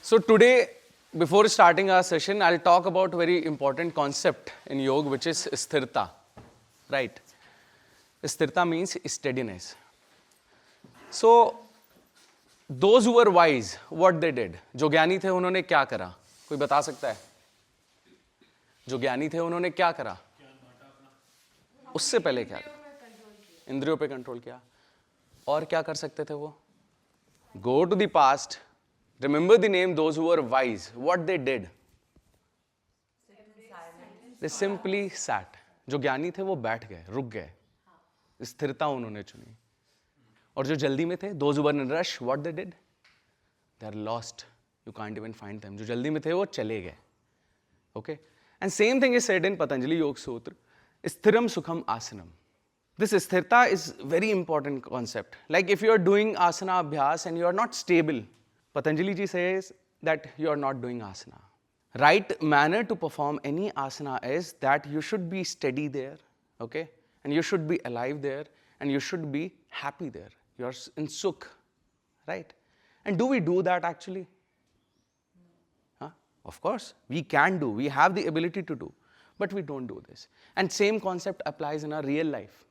So today, before starting our session, I'll talk about a very important concept in yoga, which is Sthirta, right? Sthirta means steadiness. So, those who were wise, what they did? जो ज्ञानी थे उन्होंने क्या करा? कोई बता सकता है? जो ज्ञानी थे उन्होंने क्या करा? उससे पहले क्या करा? इंद्रियों पे कंट्रोल किया. और क्या कर सकते थे वो? Go to the past. Remember the name those who were wise. What they did? They simply sat. जो ज्ञानी थे वो बैठ गए, रुक गए. स्थिरता उन्होंने चुनी. और जो जल्दी में थे, those who were in rush, what they did? They are lost. You can't even find them. जो जल्दी में थे वो चले गए. Okay? And same thing is said in Patanjali Yoga Sutra. Sthiram Sukham Asanam. This Sthirta is very important concept. Like if you are doing asana abhyas and you are not stable, Patanjali ji says that you are not doing asana. Right manner to perform any asana is that you should be steady there, okay? And you should be alive there, and you should be happy there. You are in sukh, right? And do we do that actually? Huh? Of course, we can do. We have the ability to do, but we don't do this. And same concept applies in our real life.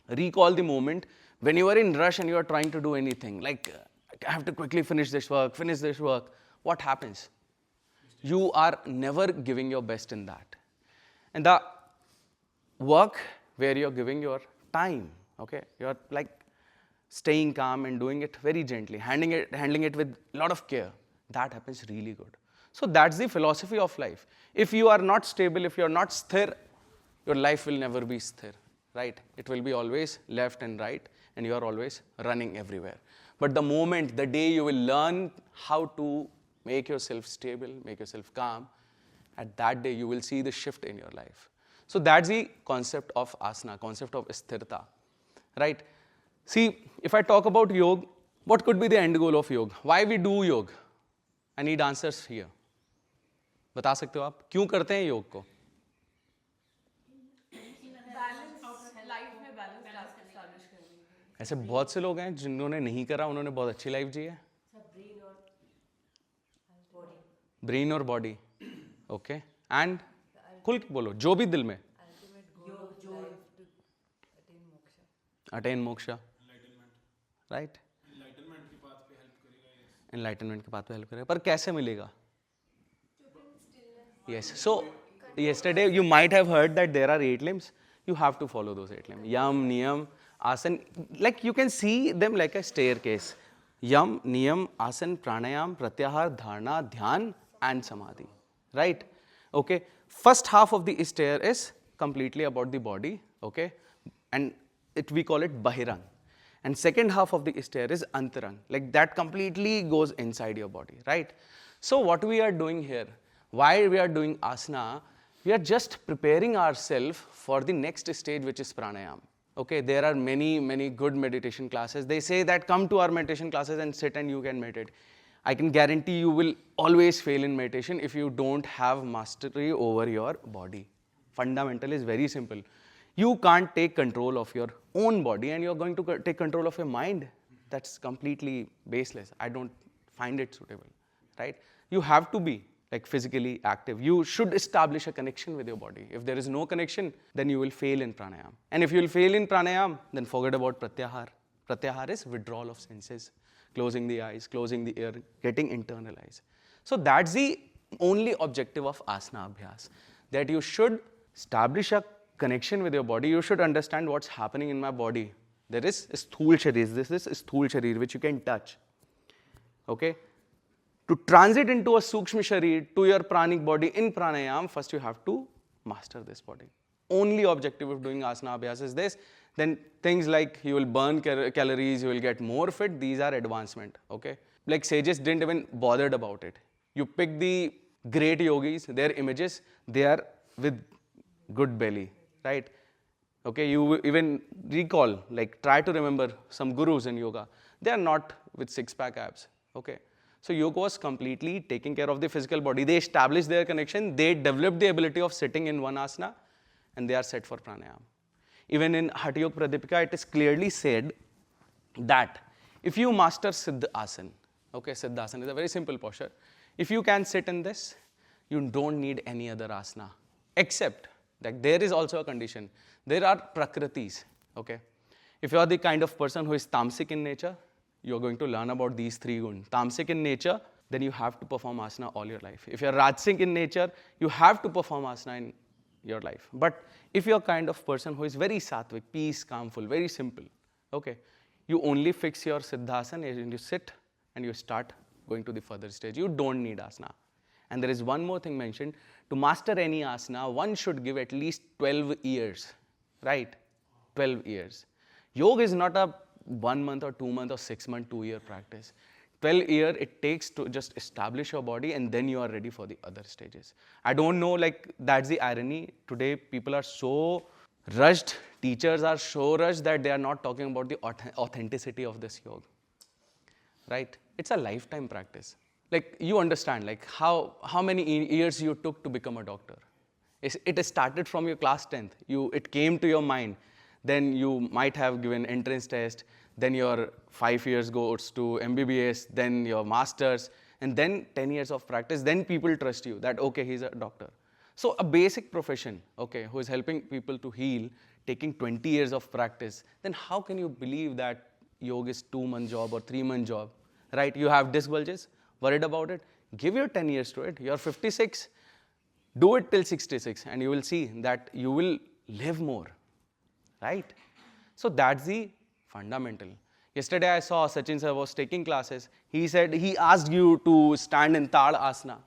Recall the moment when you are in rush and you are trying to do anything, like I have to quickly finish this work. What happens? You are never giving your best in that. And the work where you're giving your time, okay, you're like staying calm and doing it very gently, handling it with a lot of care, that happens really good. So that's the philosophy of life. If you are not stable, if you're not sthir, your life will never be sthir. Right? It will be always left and right, and you are always running everywhere. But the moment, the day you will learn how to make yourself stable, make yourself calm, at that day you will see the shift in your life. So that's the concept of asana, concept of sthirta. Right? See, if I talk about yoga, what could be the end goal of yoga? Why we do yoga? I need answers here. बता सकते हो आप क्यों करते हैं योग को? ऐसे बहुत से लोग हैं जिन्होंने नहीं करा, उन्होंने बहुत अच्छी लाइफ जी है. ब्रेन और बॉडी, ओके. एंड खुल के बोलो, जो भी दिल में. Attain moksha, right. एनलाइटनमेंट के पाथ पे हेल्प करेगा. पर कैसे मिलेगा? Yes. So yesterday you might have heard that there are 8 limbs. You have to follow those 8 limbs. Yam, niyam, asan, like you can see them like a staircase. Yam, niyam, asan, pranayam, pratyahar, dharana, dhyan and samadhi. Right? Okay. First half of the stair is completely about the body. Okay. And we call it bahirang. And second half of the stair is antarang. Like that completely goes inside your body. Right? So what we are doing here, why we are doing asana, we are just preparing ourselves for the next stage, which is pranayam. Okay, there are many good meditation classes. They say that come to our meditation classes and sit and you can meditate. I can guarantee you will always fail in meditation if you don't have mastery over your body. Fundamental is very simple. You can't take control of your own body and you're going to take control of your mind. That's completely baseless. I don't find it suitable, right? You have to be like physically active. You should establish a connection with your body. If there is no connection, then you will fail in pranayam. And if you will fail in pranayam, then forget about pratyahar. Pratyahar is withdrawal of senses, closing the eyes, closing the ear, getting internalized. So that's the only objective of asana abhyas, that you should establish a connection with your body. You should understand what's happening in my body. There is sthul sharir. This is sthul sharir, which you can touch. Okay? To transit into a sukshma sharir, to your pranic body in pranayam, first you have to master this body. Only objective of doing asana abhyas is this. Then things like you will burn calories, you will get more fit, these are advancement. Okay? Like sages didn't even bothered about it. You pick the great yogis, their images, they are with good belly, right? Okay, you even recall, like try to remember some gurus in yoga. They are not with six-pack abs. Okay? So yoga was completely taking care of the physical body. They established their connection. They developed the ability of sitting in one asana, and they are set for pranayam. Even in Hatha Yoga Pradipika, it is clearly said that if you master Siddha Asana, Okay, Siddhasana is a very simple posture. If you can sit in this, you don't need any other asana. Except that there is also a condition. There are prakritis. Okay. If you are the kind of person who is tamasic in nature, you are going to learn about these three gun. Tamasic in nature, then you have to perform asana all your life. If you are rajasic in nature, you have to perform asana in your life. But if you are kind of person who is very sattvic, peace, calmful, very simple, okay, you only fix your siddhasana and you sit and you start going to the further stage. You don't need asana. And there is one more thing mentioned. To master any asana, one should give at least 12 years, right? 12 years. Yoga is not a 1 month or 2 month or 6 month, 2 year practice. 12 years it takes to just establish your body and then you are ready for the other stages. I don't know, like that's the irony. Today people are so rushed, teachers are so rushed that they are not talking about the authenticity of this yoga, right? It's a lifetime practice. Like you understand, like how many years you took to become a doctor. It started from your class 10th. It came to your mind. Then you might have given entrance test. Then your 5 years goes to MBBS. Then your masters. And then 10 years of practice. Then people trust you that, okay, he's a doctor. So a basic profession, okay, who is helping people to heal, taking 20 years of practice, then how can you believe that yoga is 2-month job or 3-month job, right? You have disc bulges, worried about it? Give your 10 years to it. You're 56. Do it till 66 and you will see that you will live more, right? So that's the fundamental. Yesterday I saw Sachin sir was taking classes. He said he asked you to stand in Tad Asana.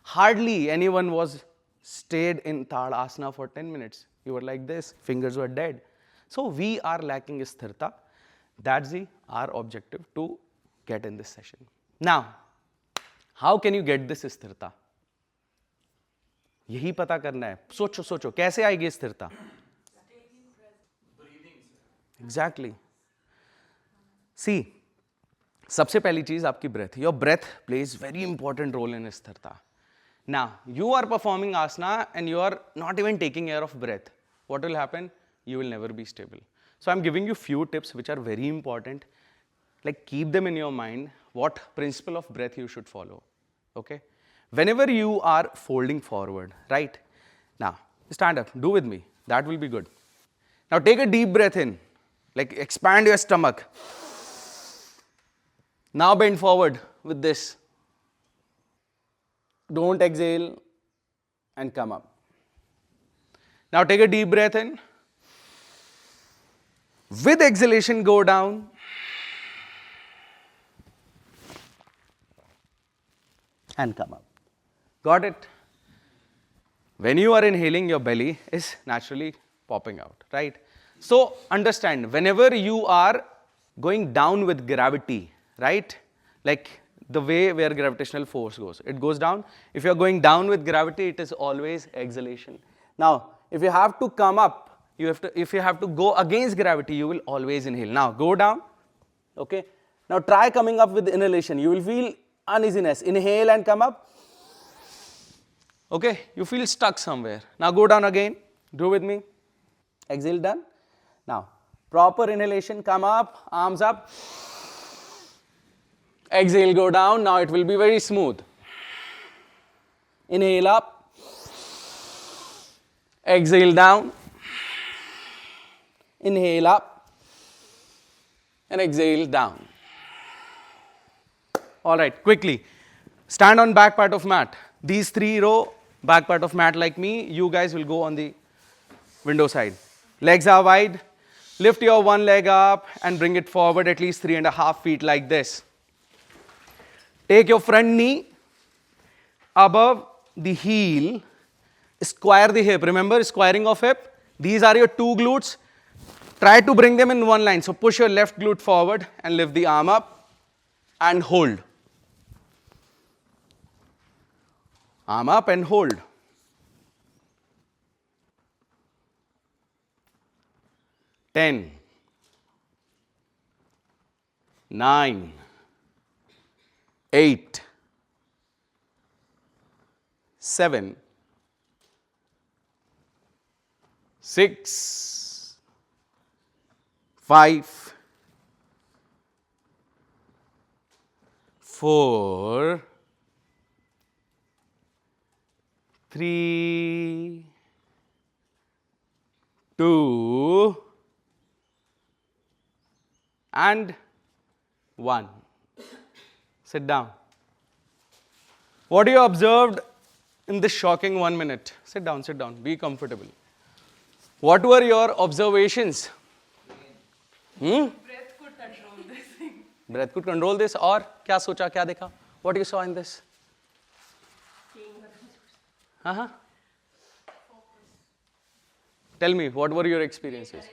Hardly anyone was stayed in Tad Asana for 10 minutes. You were like this, fingers were dead. So we are lacking Sthirta. That's our objective to get in this session. Now, how can you get this Sthirta? यही पता करना है. सोचो कैसे आएगी स्थिरता? Exactly. See, सबसे पहली चीज आपकी breath. Your breath plays very important role in स्थिरता. Now, you are performing asana and you are not even taking care of breath. What will happen? You will never be stable. So I'm giving you few tips which are very important. Like keep them in your mind. What principle of breath you should follow. Okay? Whenever you are folding forward, right? Now, stand up. Do with me. That will be good. Now take a deep breath in. Like expand your stomach. Now bend forward with this. Don't exhale and come up. Now take a deep breath in. With exhalation, go down. And come up. Got it? When you are inhaling, your belly is naturally popping out, right? So understand, whenever you are going down with gravity, right? Like the way where gravitational force goes, it goes down. If you are going down with gravity, it is always exhalation. Now, if you have to come up, if you have to go against gravity, you will always inhale. Now go down, okay? Now try coming up with inhalation. You will feel uneasiness. Inhale and come up. Okay, you feel stuck somewhere. Now go down again. Do with me. Exhale, done. Now, proper inhalation, come up, arms up. Exhale, go down. Now it will be very smooth. Inhale up. Exhale down. Inhale up. And exhale down. All right, quickly. Stand on back part of mat. These 3 row, back part of mat like me, you guys will go on the window side. Legs are wide. Lift your one leg up and bring it forward at least 3.5 feet like this. Take your front knee above the heel. Square the hip. Remember squaring of hip? These are your 2 glutes. Try to bring them in one line. So push your left glute forward and lift the arm up and hold. Arm up and hold. 10, 9, 8, 7, 6, 5, 4, 3, 2, and 1. Sit down. What you observed in this shocking 1 minute? Sit down, be comfortable. What were your observations? Breath could control this thing. Breath could control this, और क्या सोचा, क्या देखा? What you saw in this? Tell me, what were your experiences?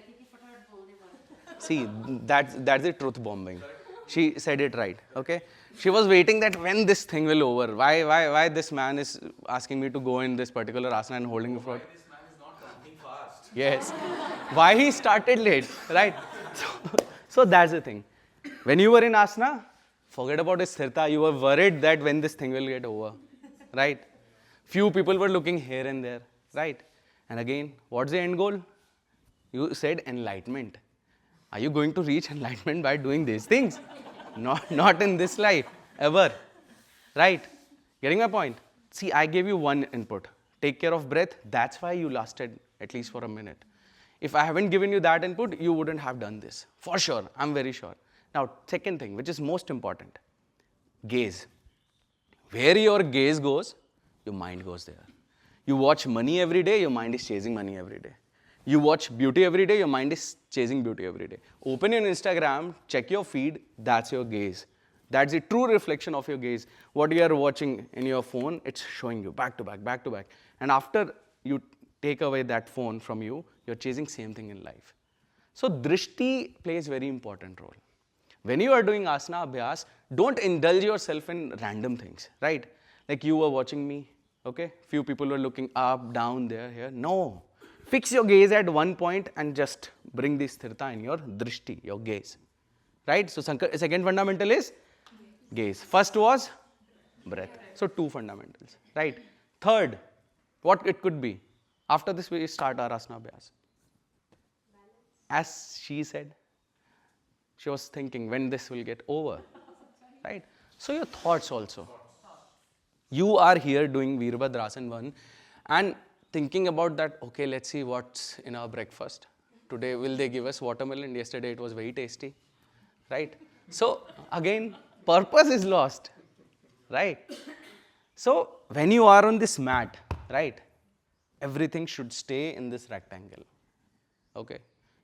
See, that's the truth bombing. She said it right, okay? She was waiting that when this thing will over. Why this man is asking me to go in this particular asana and holding the front? Why this man is not counting fast? Yes. Why he started late, right? So that's the thing. When you were in asana, forget about his Sthirta. You were worried that when this thing will get over, right? Few people were looking here and there, right? And again, what's the end goal? You said enlightenment. Are you going to reach enlightenment by doing these things? Not in this life, ever. Right? Getting my point? See, I gave you one input. Take care of breath. That's why you lasted at least for a minute. If I haven't given you that input, you wouldn't have done this. For sure. I'm very sure. Now, second thing, which is most important. Gaze. Where your gaze goes, your mind goes there. You watch money every day, your mind is chasing money every day. You watch beauty every day, your mind is chasing beauty every day. Open your Instagram, check your feed, that's your gaze. That's the true reflection of your gaze. What you are watching in your phone, it's showing you back to back, back to back. And after you take away that phone from you, you're chasing same thing in life. So drishti plays very important role. When you are doing asana abhyas, don't indulge yourself in random things, right? Like you were watching me, okay? Few people were looking up, down, there, here. No. Fix your gaze at one point and just bring this Sthirta in your drishti, your gaze. Right? So, second fundamental is gaze. First was breath. So, two fundamentals. Right? Third, what it could be? After this, we start our asana abhyas. As she said, she was thinking when this will get over. Right? So, your thoughts also. You are here doing Virabhadrasana 1 and thinking about that, okay, let's see what's in our breakfast. Today, will they give us watermelon? Yesterday, it was very tasty, right? So, again, purpose is lost, right? So, when you are on this mat, right, everything should stay in this rectangle, okay?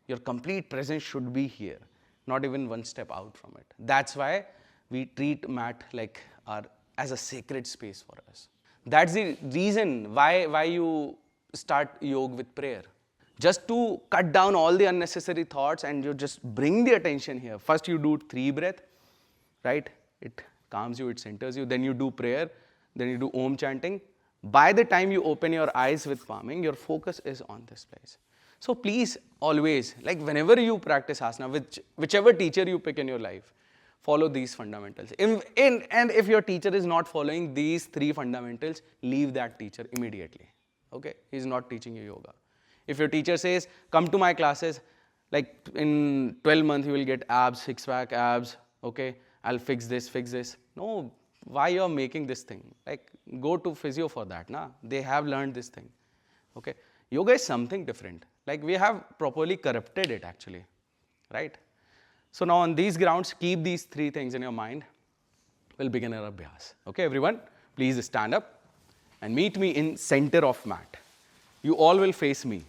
Your complete presence should be here, not even one step out from it. That's why we treat mat like as a sacred space for us. That's the reason why you start yoga with prayer. Just to cut down all the unnecessary thoughts and you just bring the attention here. First you do 3 breath, right? It calms you, it centers you. Then you do prayer. Then you do Om chanting. By the time you open your eyes with palming, your focus is on this place. So please always, like whenever you practice asana, whichever teacher you pick in your life, follow these fundamentals. And if your teacher is not following these 3 fundamentals, leave that teacher immediately. Okay? He's not teaching you yoga. If your teacher says, come to my classes, like in 12 months you will get abs, 6-pack abs, okay? I'll fix this. No, why you're making this thing? Like, go to physio for that, na? They have learned this thing, okay? Yoga is something different. Like, we have properly corrupted it actually, right? So now on these grounds, keep these 3 things in your mind. We'll begin our abhyas. Okay, everyone? Please stand up and meet me in center of mat. You all will face me.